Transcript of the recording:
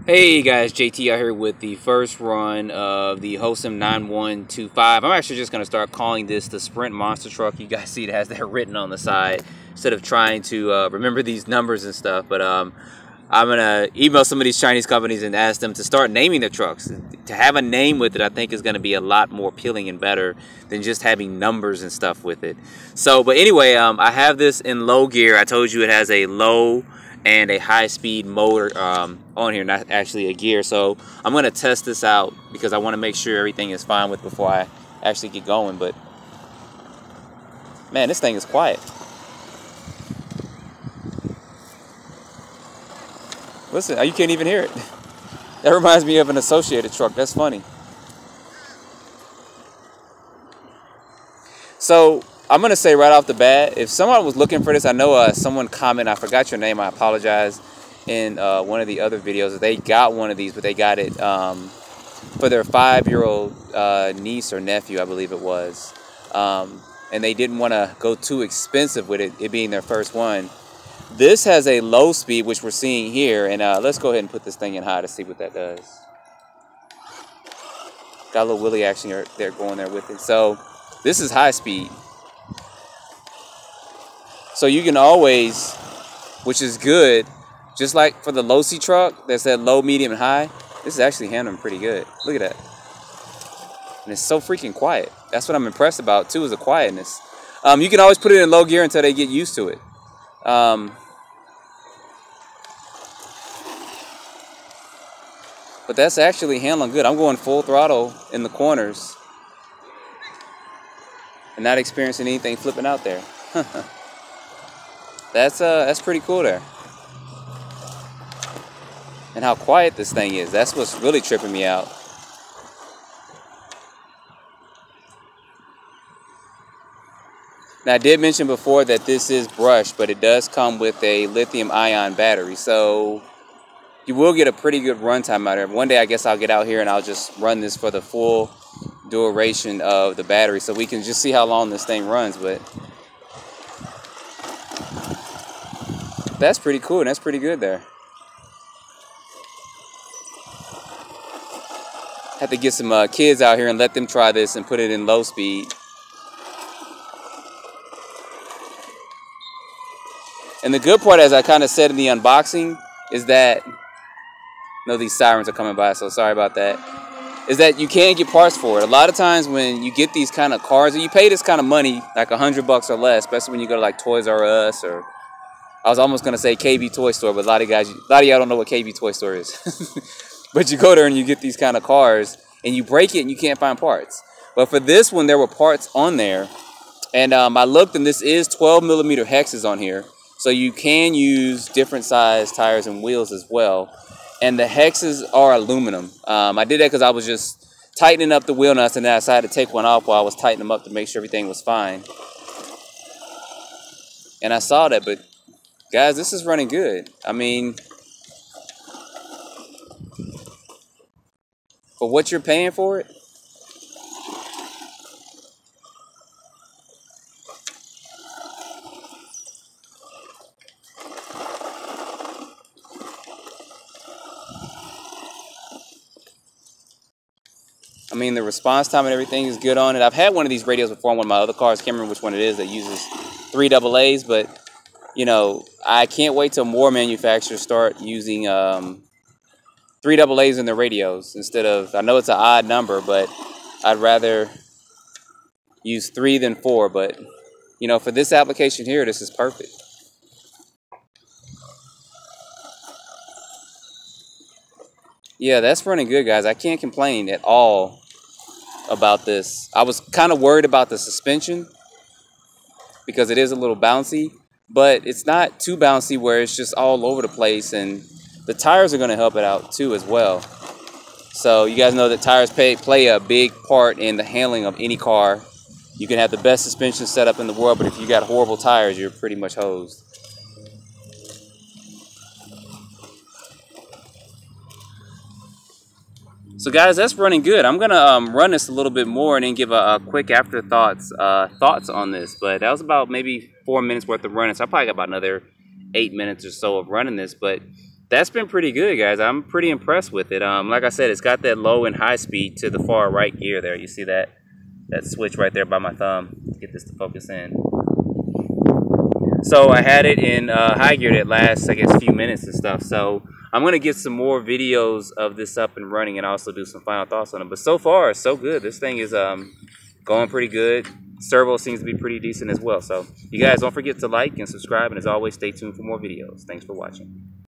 Hey guys, JT out here with the first run of the Hosim 9125. I'm actually just going to start calling this the Sprint Monster Truck. You guys see it has that written on the side instead of trying to remember these numbers and stuff. But I'm going to email some of these Chinese companies and ask them to start naming their trucks. To have a name with it, I think is going to be a lot more appealing and better than just having numbers and stuff with it. So, but anyway, I have this in low gear. I told you it has a low and a high-speed motor on here, not actually a gear. So I'm going to test this out because I want to make sure everything is fine with before I actually get going. But man, this thing is quiet. Listen, you can't even hear it. That reminds me of an Associated truck. That's funny. So I'm going to say right off the bat, if someone was looking for this, I know someone commented, I forgot your name, I apologize, in one of the other videos. They got one of these, but they got it for their 5-year-old niece or nephew, I believe it was. And they didn't want to go too expensive with it being their first one. This has a low speed, which we're seeing here, and let's go ahead and put this thing in high to see what that does. Got a little wheelie action there going there with it. So this is high speed. So you can always, which is good, just like for the low C truck, that's that low, medium, and high, this is actually handling pretty good. Look at that. And it's so freaking quiet. That's what I'm impressed about too, is the quietness. You can always put it in low gear until they get used to it. But that's actually handling good. I'm going full throttle in the corners and not experiencing anything flipping out there. That's pretty cool there. And how quiet this thing is. That's what's really tripping me out. Now I did mention before that this is brushed, but it does come with a lithium-ion battery. So you will get a pretty good runtime out of it. One day I guess I'll get out here and I'll just run this for the full duration of the battery so we can just see how long this thing runs. But that's pretty cool, and that's pretty good there. Have to get some kids out here and let them try this and put it in low speed. And the good part, as I kind of said in the unboxing, is that, no, these sirens are coming by, so sorry about that, is that you can get parts for it. A lot of times when you get these kind of cars, and you pay this kind of money, like $100 or less, especially when you go to like Toys R Us, or I was almost going to say KB Toy Store, but a lot of y'all don't know what KB Toy Store is. But you go there and you get these kind of cars, and you break it and you can't find parts. But for this one, there were parts on there. And I looked, and this is 12mm hexes on here. So you can use different size tires and wheels as well. And the hexes are aluminum. I did that because I was just tightening up the wheel nuts, and then I decided to take one off while I was tightening them up to make sure everything was fine. And I saw that, but guys, this is running good. I mean, for what you're paying for it, I mean, the response time and everything is good on it. I've had one of these radios before on one of my other cars. Can't remember which one it is that uses 3 AA's, but you know, I can't wait till more manufacturers start using 3 AA's in their radios instead of, I know it's an odd number, but I'd rather use 3 than 4. But you know, for this application here, this is perfect. Yeah, that's running good, guys. I can't complain at all about this. I was kind of worried about the suspension because it is a little bouncy, but it's not too bouncy where it's just all over the place, and the tires are going to help it out too as well. So you guys know that tires play a big part in the handling of any car. You can have the best suspension setup in the world, but if you got horrible tires, you're pretty much hosed. So guys, that's running good. I'm gonna run this a little bit more and then give a quick thoughts on this. But that was about maybe 4 minutes worth of running. So I probably got about another 8 minutes or so of running this. But that's been pretty good, guys. I'm pretty impressed with it. Like I said, it's got that low and high speed to the far right gear there. You see that switch right there by my thumb. Let's get this to focus in. So I had it in high gear that lasts, I guess, a few minutes and stuff. So I'm going to get some more videos of this up and running and also do some final thoughts on it. But so far, so good. This thing is going pretty good. Servo seems to be pretty decent as well. So you guys don't forget to like and subscribe. And as always, stay tuned for more videos. Thanks for watching.